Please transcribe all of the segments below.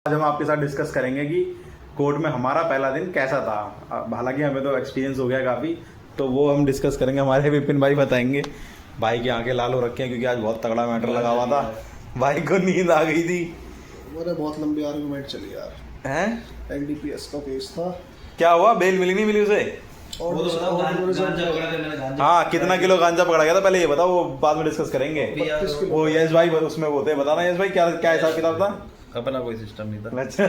आज हम आपके साथ डिस्कस करेंगे कि कोर्ट में हमारा पहला दिन कैसा था। हालांकि हमें तो एक्सपीरियंस हो गया काफ़ी, तो वो हम डिस्कस करेंगे। हमारे विपिन भाई बताएंगे। भाई की आंखें लाल हो रखी हैं क्योंकि आज बहुत तगड़ा मैटर लगा हुआ था। भाई को नींद आ गई थी। मेरे बहुत लंबी आर्गुमेंट चली यार। हैं? एनडीपीएस का केस था। क्या हुआ? बेल मिली नहीं मिली उसे? और वो तो बताओ, गांजा और पकड़ा था मैंने, गांजा हाँ, कितना किलो गांजा पकड़ा गया था पहले ये बताओ, वो बाद में डिस्कस करेंगे। 32 किलो। वो यश भाई उसमें वो थे, बताना यश भाई क्या क्या हिसाब किताब था? अपना कोई सिस्टम नहीं था। अच्छा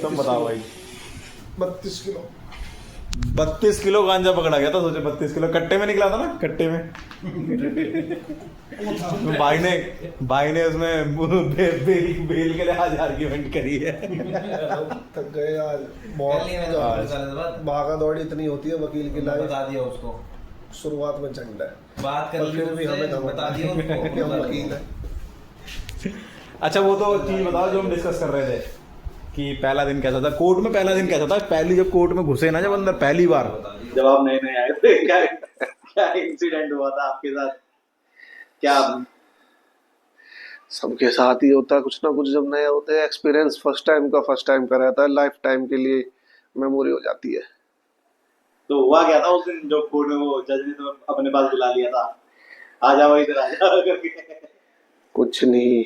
तुम बताओ भाई। 32 किलो। 32 किलो गांजा पकड़ा गया था। सोचे 32 किलो कट्टे में निकला था ना, कट्टे में। तो भाई ने उसमें बेल के लिए आज आर्ग्यूमेंट करी है। थक गए आज बहुत। भागा दौड़ी इतनी होती है वकील की लाइफ। बता दिया उसको, शुरुआत में झंडा है, बात कर पर ली फिर भी हमें उससे, बता दिया कि हम उसको। वकील हैं। अच्छा वो तो चीज बताओ जो हम डिस्कस कर रहे थे कि पहला दिन कैसा था कोर्ट में। पहला दिन कैसा था? पहली जब कोर्ट में घुसे ना, जब अंदर पहली बार, जब आप नए नए आए थे, क्या क्या इंसिडेंट हुआ था आपके साथ? क्या सबके साथ ही होता है कुछ ना कुछ जब नए होते हैं। एक्सपीरियंस फर्स्ट टाइम का रहता है, लाइफ टाइम के लिए मेमोरी हो जाती है। तो हुआ क्या था उस दिन जो कोर्ट में वो जज ने तो अपने पास बुला लिया था, आ जाओ इधर आ जाओ करके? कुछ नहीं,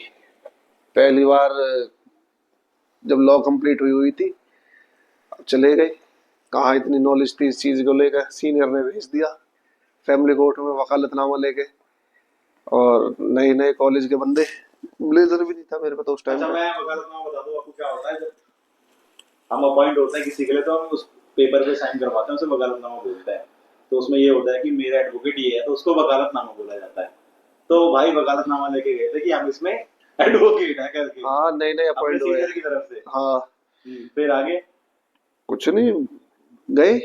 पहली बार जब लॉ कंप्लीट हुई थी चले गए। कहाँ इतनी नॉलेज थी इस चीज को लेकर, सीनियर ने भेज दिया फैमिली कोर्ट में वकालतनामा लेके। और नए नए कॉलेज के बंदे, ब्लेजर भी नहीं था मेरे पे तो उस टाइम। अच्छा मैं वकालतनामा बता दूं आपको क्या होता है। जब हम अपॉइंट होते हैं किसी के लिए तो हम उस पेपर पे साइन करवाते हैं, उसे वकालतनामा बोलते हैं। तो उसमें ये होता है कि मेरा एडवोकेट ये है, तो उसको वकालतनामा बोला जाता है। तो भाई वकालतनामा लेके गए थे कि हम इसमें एडवोकेट है करके, हाँ नए नए अपने अपॉइंट हुए। सीनियर की तरफ से। हाँ फिर आगे कुछ नहीं, गए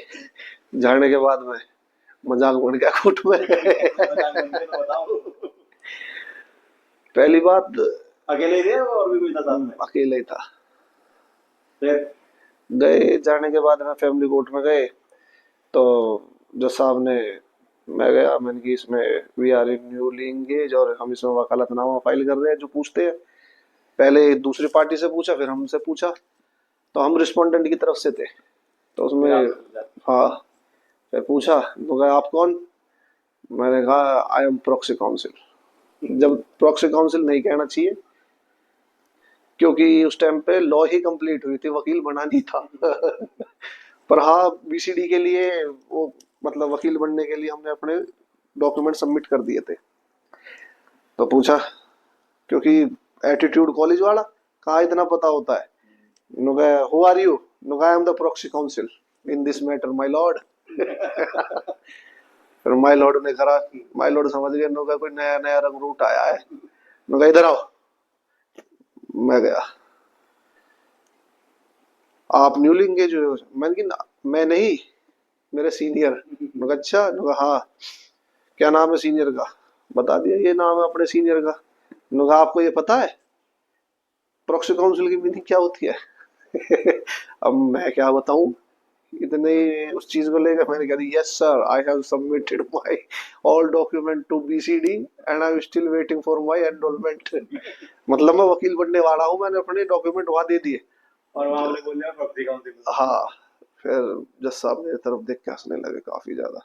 जाने के बाद में मजाक बन गया कोर्ट में। मजाक बनते तो बताओ। पहली बात, अकेले ही थे और भी कोई था साथ में? अकेले ही था। फिर गए जाने के बाद में फैमिली कोर्ट में गए तो जज साहब ने, मैं गया, मैंने कि इसमें we are in newly engage और हम इसमें वकालतनामा फाइल कर रहे हैं। जो पूछते हैं पहले दूसरी पार्टी से पूछा, फिर हमसे पूछा, तो हम रिस्पोंडेंट की तरफ से थे तो उसमें हाँ। फिर पूछा तो कहा आप कौन? मैंने कहा आई एम प्रॉक्सी काउंसिल। जब प्रॉक्सी काउंसिल नहीं कहना चाहिए क्योंकि उस टाइम पे लॉ ही कंप्लीट हुई थी, वकील बना नहीं था। पर हाँ बीसीडी के लिए वो, मतलब वकील बनने के लिए हमने अपने डॉक्यूमेंट सबमिट कर दिए थे। तो पूछा क्योंकि एटीट्यूड कॉलेज वाला, कहाँ इतना पता होता है। Who are you? I am the proxy counsel in this matter my lord. फिर माय लॉर्ड ने करा, माय लॉर्ड समझ गए, नुका कोई नया नया रंग रूट आया है। नुका इधर आओ। मैं गया, आप न्यूली एंगेज हुए हो? मैंने कि मैं नहीं, मेरे सीनियर। नुका अच्छा? नुका हाँ। क्या नाम है सीनियर का? बता दिया ये नाम है अपने सीनियर का। नुका आपको ये पता है प्रॉक्सी काउंसिल की मीनिंग क्या होती है? अब मैं क्या बताऊं इतने उस चीज को लेकर। मैंने कहा yes sir, I have submitted my all document to BCD and I am still waiting for my enrolment. मतलब मैं वकील बनने वाला हूँ, मैंने अपने डॉक्यूमेंट वहां दे दिए और वहां उन्होंने बोल दिया प्रॉक्सी काउंसिल। हाँ। फिर जज साहब मेरी तरफ देख के हंसने लगे काफी ज्यादा।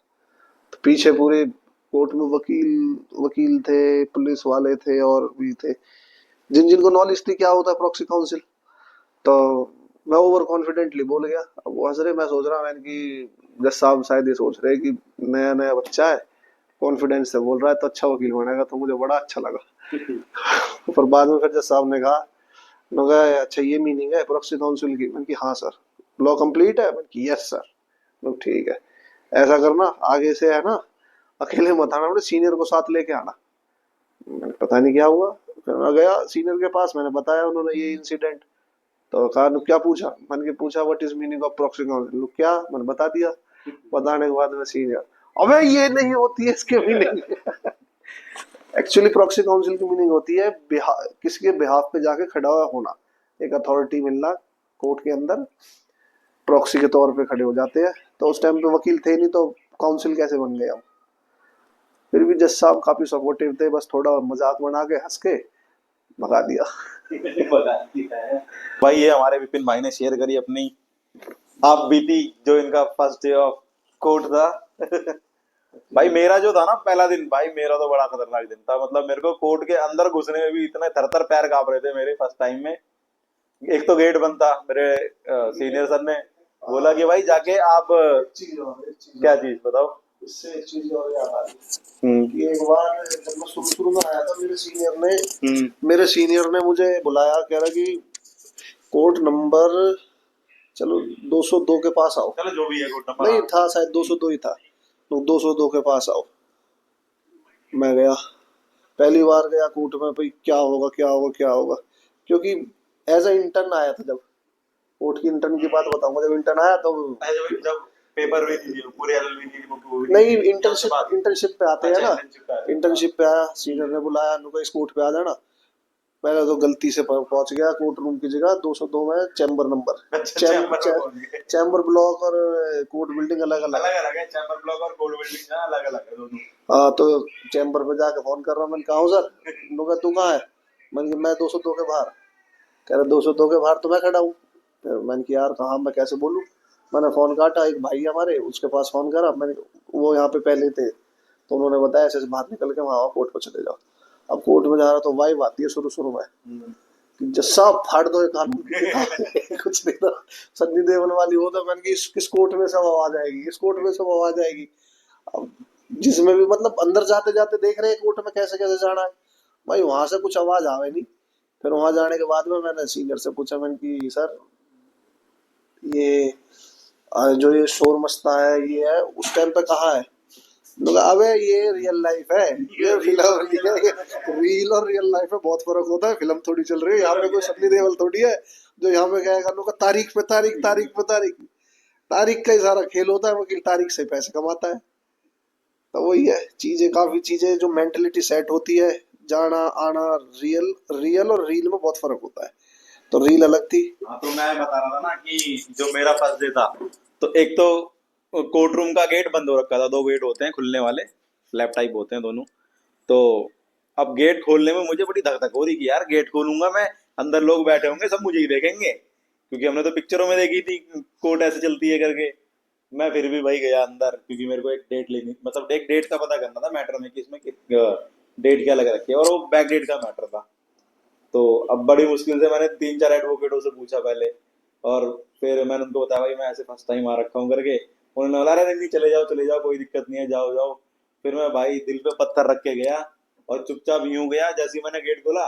तो पीछे पूरे कोर्ट में वकील वकील थे, पुलिस वाले थे और भी थे जिन जिनको नॉलेज थी क्या होता है प्रॉक्सी काउंसिल। तो मैं ओवर कॉन्फिडेंटली बोल गया। अब वो हंस रहे, मैं सोच रहा मैंने कि जज साहब शायद ये सोच रहे कि नया नया बच्चा है, कॉन्फिडेंस से बोल रहा है तो अच्छा वकील बनेगा। तो मुझे बड़ा अच्छा लगा। पर बाद में फिर जज साहब ने कहा, अच्छा ये मीनिंग है प्रॉक्सी काउंसिल की? मैंने कि हाँ सर। लॉ कंप्लीट है? मैंने कि यस सर। ठीक है, ऐसा करना आगे से है ना, अकेले मत आना, अपने सीनियर को साथ लेके आना। मैंने पता नहीं क्या हुआ, फिर मैं गया सीनियर के पास, मैंने बताया उन्होंने ये इंसिडेंट। तो कहा क्या पूछा? मैंने पूछा what is meaning of proxy council? क्या? मैंने बता दिया। बताने के बाद में सीनियर, अबे ये नहीं होती है इसके मीनिंग। एक्चुअली प्रॉक्सी काउंसिल की मीनिंग होती है किसी के बिहाफ पे जाके खड़ा होना, एक अथॉरिटी मिलना कोर्ट के अंदर, प्रॉक्सी के तौर पे खड़े हो जाते हैं। तो उस टाइम पे वकील थे नहीं तो काउंसिल कैसे बन गए हम। फिर भी जज साहब काफी सपोर्टिव थे, बस थोड़ा मजाक बना के हंस के भगा दिया। भाई ये हमारे विपिन भाई ने शेयर करी अपनी आप बीती जो इनका फर्स्ट डे ऑफ कोर्ट था। भाई मेरा जो था ना पहला दिन, भाई मेरा तो बड़ा खतरनाक दिन था। मतलब मेरे को कोर्ट के अंदर घुसने में भी इतने थर थर पैर कांप रहे थे मेरे फर्स्ट टाइम में। एक तो गेट बंद था, मेरे सीनियर सर ने बोला कि भाई जाके आप क्या चीज बताओ। इससे एक चीज और याद आ रही कि एक बार जब मैं शुरू शुरू में आया था मेरे सीनियर ने मुझे बुलाया, कह रहा कि कोर्ट नंबर चलो 202 के पास आओ। चलो जो भी है कोर्ट नंबर। नहीं था, शायद 202 ही था। तो 202 के पास आओ। मैं गया, पहली बार गया कोर्ट में, भाई क्या होगा क्या होगा क्या होगा, क्योंकि एज ए इंटर्न आया था। जब कोर्ट की इंटर्न की बात बताऊंगा, जब इंटर्न आया तो जब पेपर हुई थी पूरे एलएलबी की बुक हुई नहीं, इंटर्नशिप पे आते हैं ना। इंटर्नशिप इंटर्नशिप पे आया, सीनियर ने बुलाया, उनको इस कोर्ट पे आ जाना। पहले तो गलती से पहुंच गया कोर्ट रूम की जगह 202 में, चैम्बर नंबर, चैम्बर ब्लॉक और कोर्ट बिल्डिंग अलग अलग है। चैम्बर ब्लॉक और कोर्ट बिल्डिंग अलग अलग है दोनों। हाँ, तो चैम्बर पे जाके फोन कर रहा हूँ, मैंने कहा हूँ सर। उन्होंने कहा तू कहाँ है? मैंने कहा मैं 202 के बाहर। कह रहे 202 के बाहर तो मैं खड़ा हूँ। फिर मैंने कहा यार कहाँ, मैं कैसे बोलूँ। मैंने फोन काटा, एक भाई हमारे उसके पास फोन करा, मैंने, वो यहाँ पे पहले थे, तो उन्होंने बताया ऐसे बाहर निकल के वहाँ कोर्ट पर चले जाओ। अब कोर्ट में जा रहा तो वाइब आती है शुरू शुरू में कि जैसा फाड़ दो कानून कुछ नहीं था। सन्नी देओल वाली हो तो मैंने कि किस कोर्ट में सब आवाज आएगी, इस कोर्ट में सब आवाज आएगी। अब जिसमें भी मतलब अंदर जाते जाते देख रहे हैं कोर्ट में कैसे कैसे जाना है, भाई वहां से कुछ आवाज आवे नहीं। फिर वहां जाने के बाद में मैंने सीनियर से पूछा, मैंने कि सर ये जो ये शोर मचता है ये है उस टाइम पे कहाँ है? लोग अबे ये रियल लाइफ है, ये फिल्म, रील और रियल लाइफ में बहुत फर्क होता है। फिल्म थोड़ी चल रही है यहाँ पे, कोई सन्नी देओल थोड़ी है जो यहाँ पे कहेगा लोग तारीख पे तारीख, तारीख पे तारीख। तारीख का ही सारा खेल होता है, वकील तारीख से पैसे कमाता है। तो वही है चीजें, काफी चीजें जो मेंटेलिटी सेट होती है, जाना आना, रियल और रील में बहुत फर्क होता है। तो रील अलग थी। हाँ, तो मैं बता रहा था ना कि जो मेरा फर्स्ट डे था, तो एक तो कोर्ट रूम का गेट बंद हो रखा था। दो गेट होते हैं खुलने वाले, फ्लैप टाइप होते हैं दोनों। तो अब गेट खोलने में मुझे बड़ी धक धक हो रही कि यार गेट खोलूंगा मैं, अंदर लोग बैठे होंगे सब मुझे ही देखेंगे, क्योंकि हमने तो पिक्चरों में देखी थी कोर्ट ऐसे चलती है करके। मैं फिर भी भाई गया अंदर, क्योंकि मेरे को एक डेट लेनी, मतलब एक डेट का पता करना था मैटर में कि इसमें डेट क्या लग रखी है, और वो बैक डेट का मैटर था। तो अब बड़ी मुश्किल से मैंने 3-4 एडवोकेटों से पूछा पहले, और फिर मैंने उनको बताया भाई मैं ऐसे फर्स्ट टाइम आ रखा हूँ करके। उन्होंने बोला अरे नहीं चले जाओ कोई दिक्कत नहीं है, जाओ जाओ। फिर मैं भाई दिल पे पत्थर रख के गया और चुपचाप यूं गया। जैसे ही मैंने गेट खोला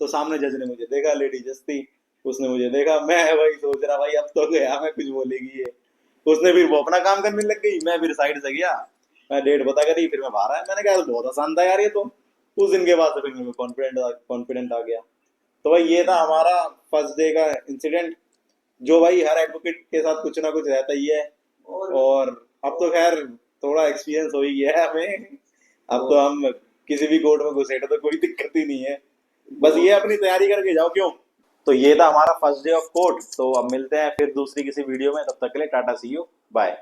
तो सामने जज ने मुझे देखा, लेडी जज थी, उसने मुझे देखा। मैं वही सोच रहा भाई अब तो गया मैं, कुछ बोलेगी ये। उसने फिर वो अपना काम करने लग गई, मैं फिर साइड से गया, मैं डेट पता करी, फिर मैं बाहर आया। मैंने कहा बहुत आसान था यार ये तो। उस दिन के बाद से फिर मेरे को कॉन्फिडेंट आ गया। तो भाई ये था हमारा फर्स्ट डे का इंसिडेंट, जो भाई हर एडवोकेट के साथ कुछ ना कुछ रहता ही है। और अब तो खैर थोड़ा एक्सपीरियंस हो ही गया है हमें, अब तो हम किसी भी कोर्ट में घुसे तो कोई दिक्कत ही नहीं है। बस ये अपनी तैयारी करके जाओ क्यों। तो ये था हमारा फर्स्ट डे ऑफ कोर्ट। तो अब मिलते हैं फिर दूसरी किसी वीडियो में, तब तक के लिए टाटा सी यू बाय।